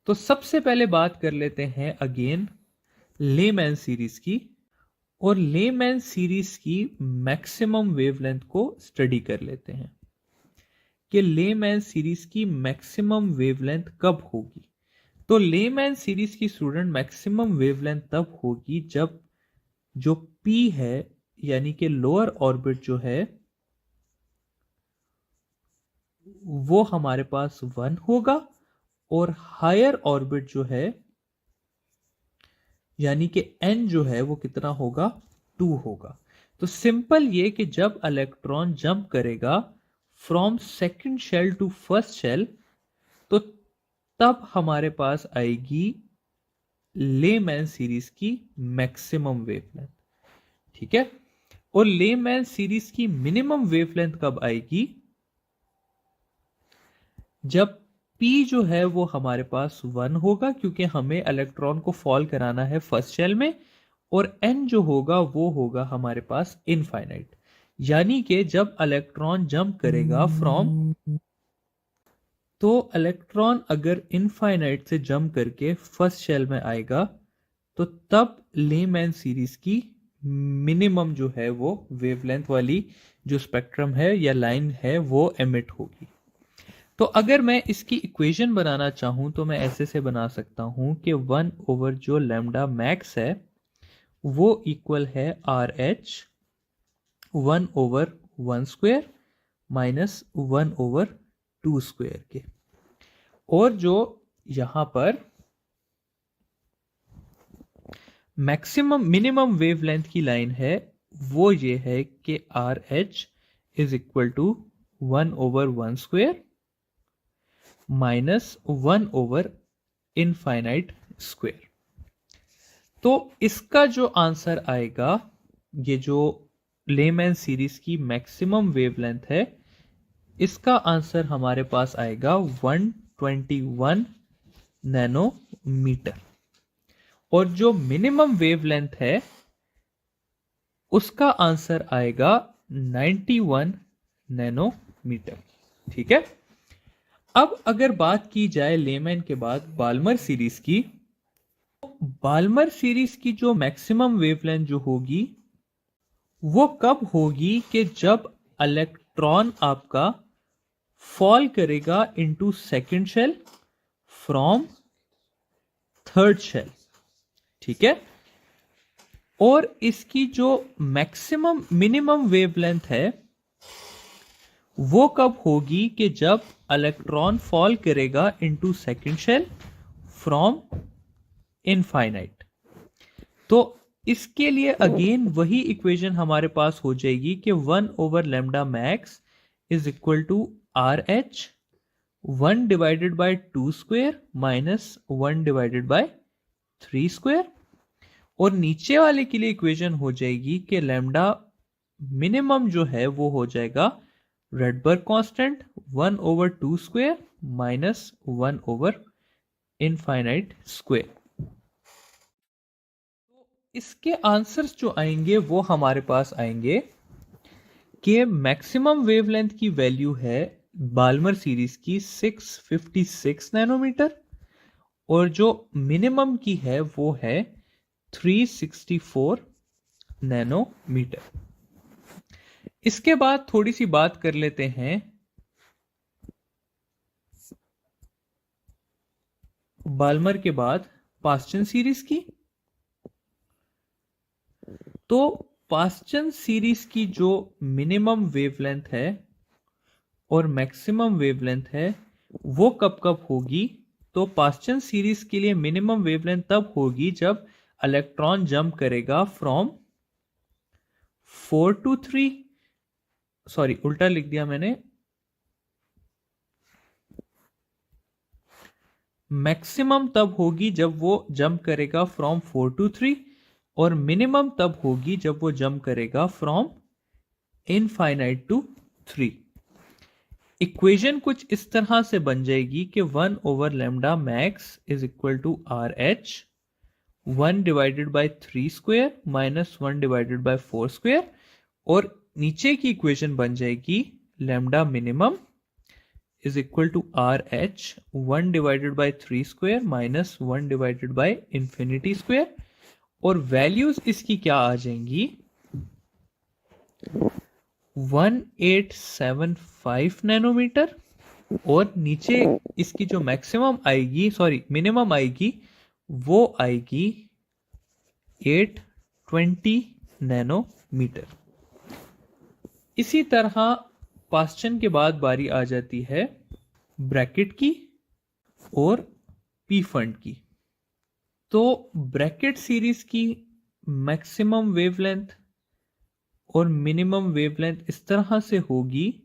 तो सबसे पहले बात कर लेते हैं अगेन लेमैन सीरीज की, और लेमैन सीरीज की मैक्सिमम वेवलेंथ को स्टडी कर लेते हैं कि लेमैन सीरीज की मैक्सिमम वेवलेंथ कब होगी। तो लेमैन सीरीज की स्टूडेंट मैक्सिमम वेवलेंथ तब होगी जब जो P है यानी कि लोअर ऑर्बिट जो है वो हमारे पास 1 होगा और हायर ऑर्बिट जो है यानी कि n जो है वो कितना होगा 2 होगा। तो सिंपल ये कि जब इलेक्ट्रॉन जंप करेगा from second shell to first shell तो तब हमारे पास आएगी लेमैन सीरीज की मैक्सिमम वेवलेंथ। ठीक है, और लेमैन सीरीज की मिनिमम वेवलेंथ कब आएगी? जब P जो है वो हमारे पास 1 होगा क्योंकि हमें इलेक्ट्रॉन को फॉल कराना है फर्स्ट शेल में, और n जो होगा वो होगा हमारे पास इनफाइनाइट। यानी कि जब इलेक्ट्रॉन जंप करेगा फ्रॉम, तो इलेक्ट्रॉन अगर इनफाइनाइट से जंप करके फर्स्ट शेल में आएगा तो तब लेमैन सीरीज की मिनिमम जो है वो वेवलेंथ वाली जो स्पेक्ट्रम है या लाइन है वो एमिट होगी। तो अगर मैं इसकी इक्वेशन बनाना चाहूं तो मैं ऐसे से बना सकता हूं कि 1 ओवर जो लैम्डा मैक्स है वो इक्वल है RH 1 over 1 square minus 1 over 2 square के, और जो यहां पर मैक्सिमम मिनिमम वेवलेंथ की लाइन है वो ये है कि RH is equal to 1 over 1 square minus 1 over infinite square. तो इसका जो आंसर आएगा, ये जो लेमैन सीरीज की मैक्सिमम वेवलेंथ है, इसका आंसर हमारे पास आएगा 121 नैनोमीटर, और जो मिनिमम वेवलेंथ है उसका आंसर आएगा 91 नैनोमीटर। ठीक है, अब अगर बात की जाए लेमैन के बाद बाल्मर सीरीज की, बाल्मर सीरीज की जो मैक्सिमम वेवलेंथ जो होगी वो कब होगी कि जब इलेक्ट्रॉन आपका फॉल करेगा into second shell from third shell. ठीक है, और इसकी जो मैक्सिमम मिनिमम वेवलेंथ है वो कब होगी कि जब इलेक्ट्रॉन फॉल करेगा into second shell from infinite. तो इसके लिए अगेन वही इक्वेशन हमारे पास हो जाएगी कि 1 over lambda max is equal to RH 1 divided by 2 square minus 1 divided by 3 square, और नीचे वाले के लिए इक्वेशन हो जाएगी कि लैम्डा मिनिमम जो है वो हो जाएगा Rydberg constant 1 over 2 square minus 1 over infinite square. तो इसके आंसर्स जो आएंगे वो हमारे पास आएंगे कि मैक्सिमम वेवलेंथ की वैल्यू है बाल्मर सीरीज की 656 नैनोमीटर, और जो मिनिमम की है वो है 364 नैनोमीटर। इसके बाद थोड़ी सी बात कर लेते हैं बाल्मर के बाद पास्चन सीरीज की। तो पास्चन सीरीज की जो मिनिमम वेवलेंथ है और मैक्सिमम वेवलेंथ है वो कब कब होगी? तो पास्चन सीरीज के लिए मिनिमम वेवलेंथ तब होगी जब इलेक्ट्रॉन जंप करेगा फ्रॉम 4 टू 3, सॉरी उल्टा लिख दिया मैंने, मैक्सिमम तब होगी जब वो जंप करेगा फ्रॉम 4 टू 3, और मिनिमम तब होगी जब वो जंप करेगा फ्रॉम इनफाइनाइट टू 3। इक्वेशन कुछ इस तरह से बन जाएगी कि 1 over lambda max is equal to RH 1 divided by 3 square minus 1 divided by 4 square, और नीचे की इक्वेशन बन जाएगी lambda minimum is equal to R H 1/3² minus infinity. और वैल्यूज इसकी क्या आ जाएंगी, 1875 नैनोमीटर। और नीचे इसकी जो मिनिमम आएगी वो आएगी 820 नैनोमीटर। इसी तरह पास्चन के बाद बारी आ जाती है ब्रैकेट की और पी फंड की। तो ब्रैकेट सीरीज की मैक्सिमम वेवलेंथ और मिनिमम वेवलेंथ इस तरह से होगी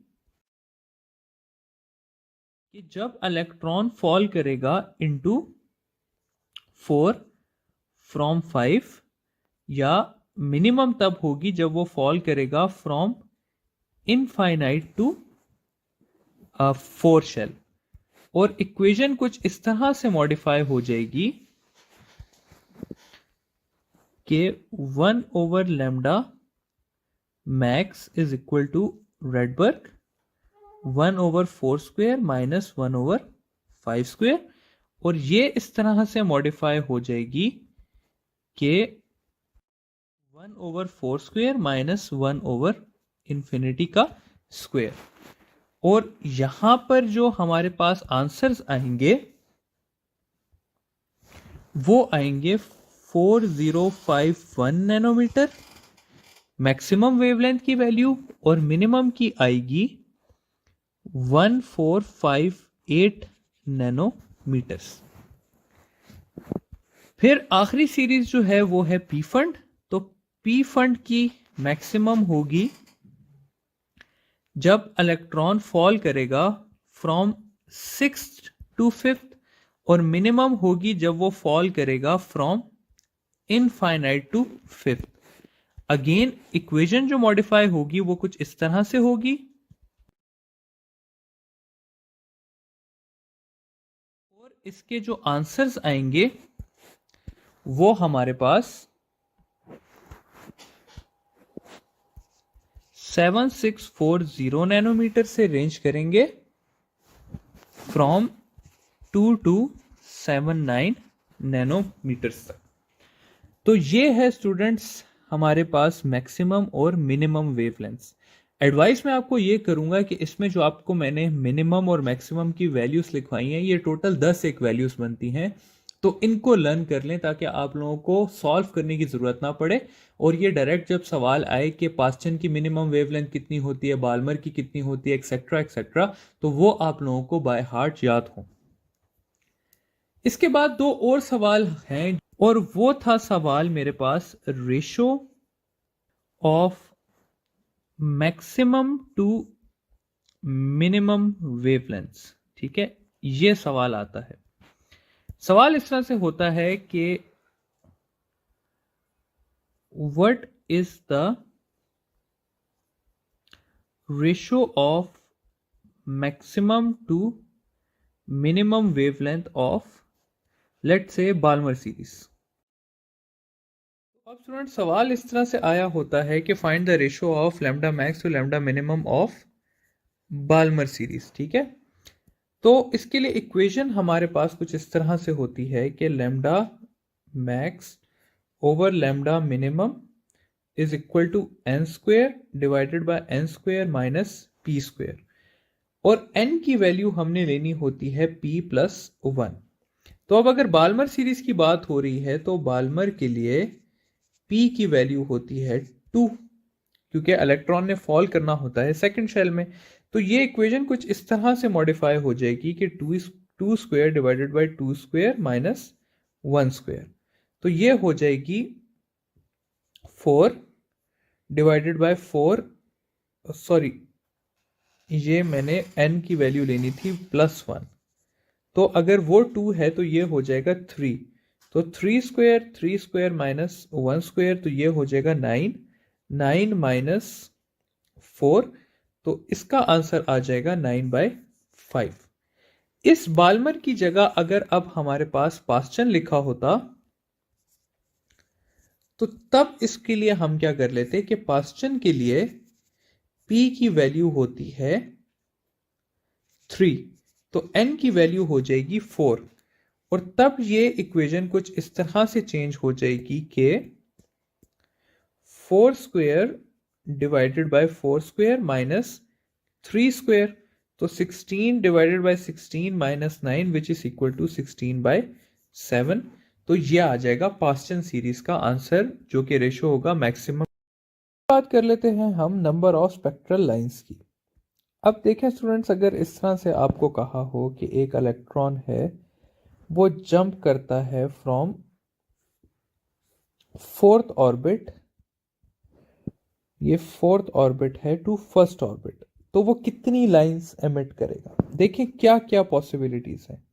कि जब इलेक्ट्रॉन फॉल करेगा इनटू 4 फ्रॉम 5, या मिनिमम तब होगी जब वो फॉल करेगा फ्रॉम इनफाइनाइट टू 4 शेल। और इक्वेशन कुछ इस तरह से मॉडिफाई हो जाएगी कि lambda max is equal to Rydberg 1/4² minus 1/5²। और ये इस तरह से मॉडिफाई हो जाएगी कि 1/4² माइनस 1/इंफिनिटी का स्क्वायर। और यहां पर जो हमारे पास आंसर्स आएंगे वो आएंगे 4051 नैनोमीटर मैक्सिमम वेवलेंथ की वैल्यू, और मिनिमम की आएगी 1458 नैनोमीटर्स। फिर आखिरी सीरीज जो है वो है पी फंड। तो पी फंड की मैक्सिमम होगी जब इलेक्ट्रॉन फॉल करेगा फ्रॉम 6th टू 5th, और मिनिमम होगी जब वो फॉल करेगा from infinite to 5th। Again equation जो मॉडिफाई होगी वो कुछ इस तरह से होगी, और इसके जो आंसर्स आएंगे वो हमारे पास 7640 नैनोमीटर से रेंज करेंगे फ्रॉम 2 to 79 नैनोमीटर्स तक। तो ये है स्टूडेंट्स हमारे पास मैक्सिमम और मिनिमम वेवलेंथ्स। एडवाइस मैं आपको ये करूंगा कि इसमें जो आपको मैंने मिनिमम और मैक्सिमम की वैल्यूज लिखवाई हैं, ये टोटल 10 एक वैल्यूज बनती हैं। तो इनको लर्न कर लें ताकि आप लोगों को सॉल्व करने की जरूरत ना पड़े, और ये डायरेक्ट जब सवाल आए कि पास्चन की मिनिमम वेवलेंथ कितनी होती है, बाल्मर की कितनी होती है, एक्सेट्रा एक्सेट्रा, तो वो आप लोगों को बाय हार्ट याद हो। इसके बाद दो और सवाल हैं, और वो था सवाल मेरे पास ratio of maximum to minimum wavelengths. ठीक है, ये सवाल आता है। सवाल इस तरह से होता है कि what is the ratio of maximum to minimum wavelength of let's say Balmer series. अब स्टूडेंट सवाल इस तरह से आया होता है कि find the ratio of lambda max to lambda minimum of Balmer series. ठीक है, तो इसके लिए इक्वेशन हमारे पास कुछ इस तरह से होती है कि lambda max over lambda minimum is equal to n² divided by n² minus p²। और n की वैल्यू हमने लेनी होती है p+1। तो अब अगर बाल्मर सीरीज की बात हो रही है तो बाल्मर के लिए p की वैल्यू होती है 2, क्योंकि इलेक्ट्रॉन ने फॉल करना होता है सेकंड शेल में। तो ये इक्वेशन कुछ इस तरह से मॉडिफाई हो जाएगी कि 2² डिवाइडेड बाय 2² माइनस 1²। तो ये हो जाएगी 4 डिवाइडेड बाय 4, सॉरी ये मैंने n की वैल्यू लेनी थी +1। तो अगर वो 2 है तो ये हो जाएगा 3। तो 3² माइनस 1², तो ये हो जाएगा 9 माइनस 4, तो इसका आंसर आ जाएगा 9/5। इस बाल्मर की जगह अगर अब हमारे पास पास्चन लिखा होता तो तब इसके लिए हम क्या कर लेते कि पास्चन के लिए p की वैल्यू होती है 3, तो n की वैल्यू हो जाएगी 4। और तब ये इक्वेशन कुछ इस तरह से चेंज हो जाएगी कि 4 square divided by 4 square minus 3 square, तो 16 divided by 16 minus 9 which is equal to 16 by 7। तो ये आ जाएगा पास्टन सीरीज का आंसर, जो कि रेशो होगा मैक्सिमम। बात कर लेते हैं हम नंबर ऑफ स्पेक्ट्रल लाइंस की। अब देखें स्टूडेंट्स, अगर इस तरह से आपको कहा हो कि एक इलेक्ट्रॉन है वो जंप करता है फ्रॉम फोर्थ ऑर्बिट, ये फोर्थ ऑर्बिट है टू फर्स्ट ऑर्बिट, तो वो कितनी लाइंस एमिट करेगा। देखिए क्या क्या पॉसिबिलिटीज हैं।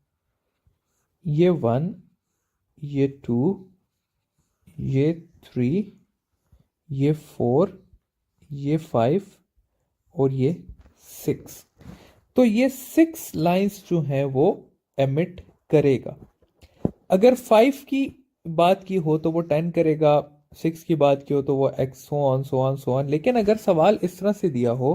ये 1, ये 2, ये 3, ये 4, ये 5 और ये 6। तो ये 6 लाइंस जो हैं वो एमिट करेगा। अगर 5 की बात की हो तो वो 10 करेगा, 6 की बात की हो तो वो x so on so on so on. लेकिन अगर सवाल इस तरह से दिया हो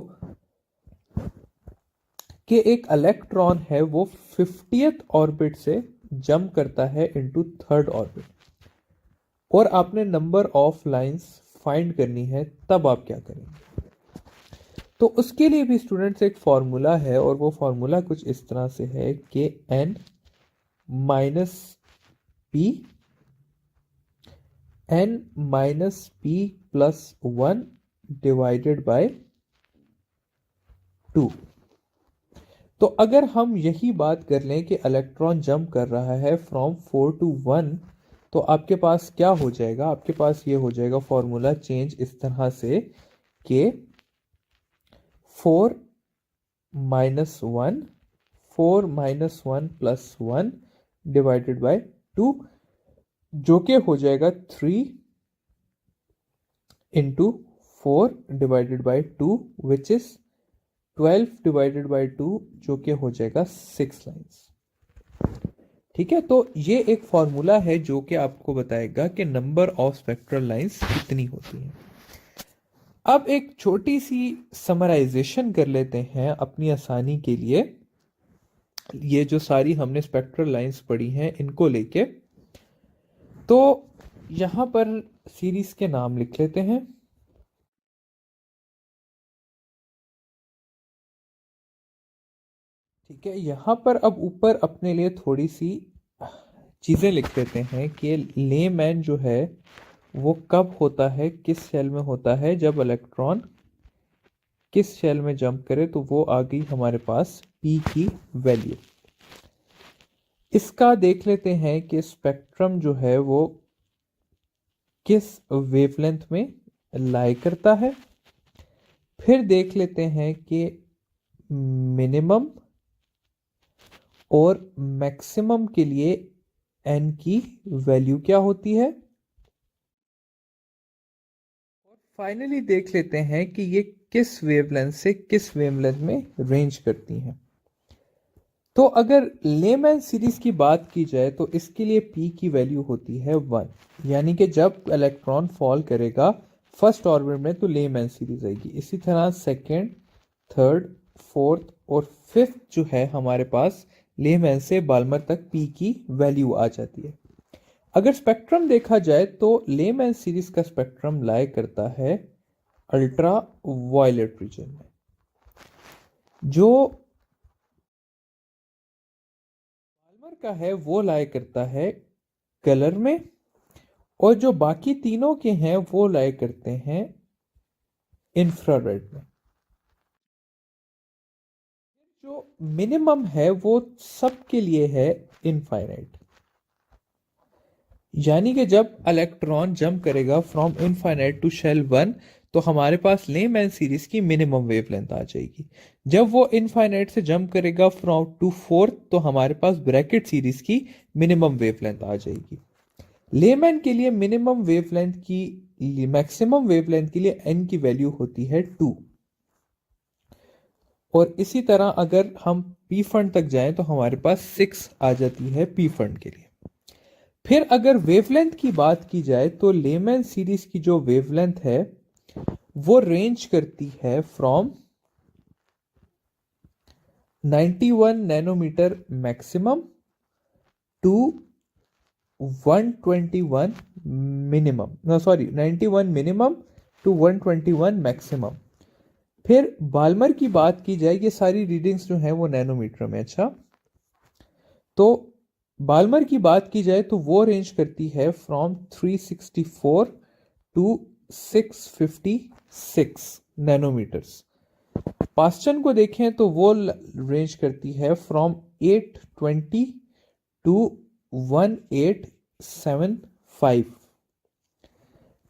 कि एक इलेक्ट्रॉन है वो 50th ऑर्बिट से जंप करता है इनटू थर्ड ऑर्बिट, और आपने नंबर ऑफ लाइंस फाइंड करनी है, तब आप क्या करेंगे। तो उसके लिए भी स्टूडेंट्स एक फॉर्मूला है, और वो फॉर्मूला कुछ इस तरह से है कि n minus P, n minus P plus 1 divided by 2। तो अगर हम यही बात कर लें कि इलेक्ट्रॉन जंप कर रहा है फ्रॉम 4 टू 1, तो आपके पास क्या हो जाएगा, आपके पास ये हो जाएगा फॉर्मूला चेंज इस तरह से कि 4 minus 1, 4 minus 1 plus 1 divided by 2, जो कि हो जाएगा 3 into 4 divided by 2 which is 12 divided by 2, जो कि हो जाएगा 6 लाइंस। ठीक है, तो ये एक फॉर्मूला है जो कि आपको बताएगा कि नंबर ऑफ स्पेक्ट्रल लाइंस कितनी होती हैं। अब एक छोटी सी समराइजेशन कर लेते हैं अपनी आसानी के लिए, ये जो सारी हमने स्पेक्ट्रल लाइंस पढ़ी हैं इनको लेके। तो यहां पर सीरीज के नाम लिख लेते हैं। ठीक है, यहां पर अब ऊपर अपने लिए थोड़ी सी चीजें लिख लेते हैं कि लेमैन जो है वो कब होता है, किस शेल में होता है, जब इलेक्ट्रॉन किस शेल में जंप करे, तो वो आ गई हमारे पास P की वैल्यू। इसका देख लेते हैं कि स्पेक्ट्रम जो है वो किस वेवलेंथ में लाई करता है। फिर देख लेते हैं कि मिनिमम और मैक्सिमम के लिए n की वैल्यू क्या होती है। और फाइनली देख लेते हैं कि ये किस वेवलेंथ से किस वेवलेंथ में रेंज करती हैं। तो अगर लेमैन सीरीज की बात की जाए तो इसके लिए P की वैल्यू होती है 1, यानी कि जब इलेक्ट्रॉन फॉल करेगा फर्स्ट ऑर्बिट में तो लेमैन सीरीज आएगी। इसी तरह सेकेंड, थर्ड, फोर्थ और फिफ्थ जो है हमारे पास लेमैन से बाल्मर तक P की वैल्यू आ जाती है। अगर स्पेक्ट्रम देखा जाए तो लेमैन सीरीज का स्पेक्ट्रम लाई करता है अल्ट्रा वायलेट रीजन में, जो बाल्मर का है वो लाई करता है कलर में, और जो बाकी तीनों के हैं वो लाई करते हैं इंफ्रारेड में। जो मिनिमम है वो सबके लिए है इनफाइनाइट, यानी कि जब इलेक्ट्रॉन जंप करेगा फ्रॉम इनफाइनाइट टू शेल 1 तो हमारे पास लेमैन सीरीज की मिनिमम वेवलेंथ आ जाएगी। जब वो इनफाइनाइट से जंप करेगा फ्रॉम टू फोर्थ तो हमारे पास ब्रैकेट सीरीज की मिनिमम वेवलेंथ आ जाएगी। लेमैन के लिए मिनिमम वेवलेंथ की मैक्सिमम वेवलेंथ के लिए n की वैल्यू होती है 2। और इसी तरह अगर हम पी फंड तक जाएं तो हमारे पास 6 आ जाती है पी फंड के लिए। फिर अगर वेवलेंथ की बात की जाए तो लेमैन सीरीज की जो वेवलेंथ है वो रेंज करती है from 91 nanometre maximum to 121 minimum, no sorry 91 minimum to 121 maximum. फिर बाल्मर की बात की जाए, ये सारी रीडिंग्स जो हैं वो नैनोमीटर में। अच्छा, तो बाल्मर की बात की जाए तो वो रेंज करती है फ्रॉम 364 टू 656 नैनोमीटर्स। पास्चन को देखें तो वो रेंज करती है फ्रॉम 820 टू 1875।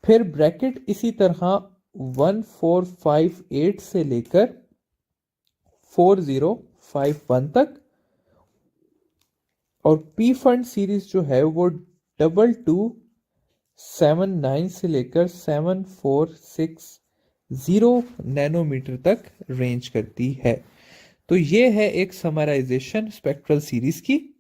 फिर ब्रैकेट इसी तरह 1458 से लेकर 4051 तक, और पी फंड सीरीज जो है वो 2279 से लेकर 7460 नैनोमीटर तक रेंज करती है। तो ये है एक समराइजेशन स्पेक्ट्रल सीरीज की।